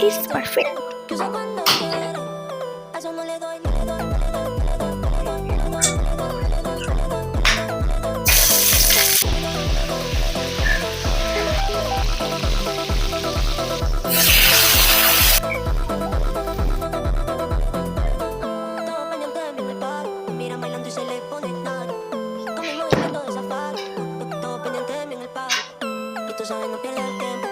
This is perfect. Que usa cuando quiere. A eso no le doy, no le doy, no le doy, no le doy, no le doy, no le doy, no le doy, no le doy, no le doy. Todo pendiente de mí en el party. Me miran bailando y se le pone nada. Con mi movimiento de safari. Todo pendiente de mí en el party. Y tú sabes, no pierdes el tiempo.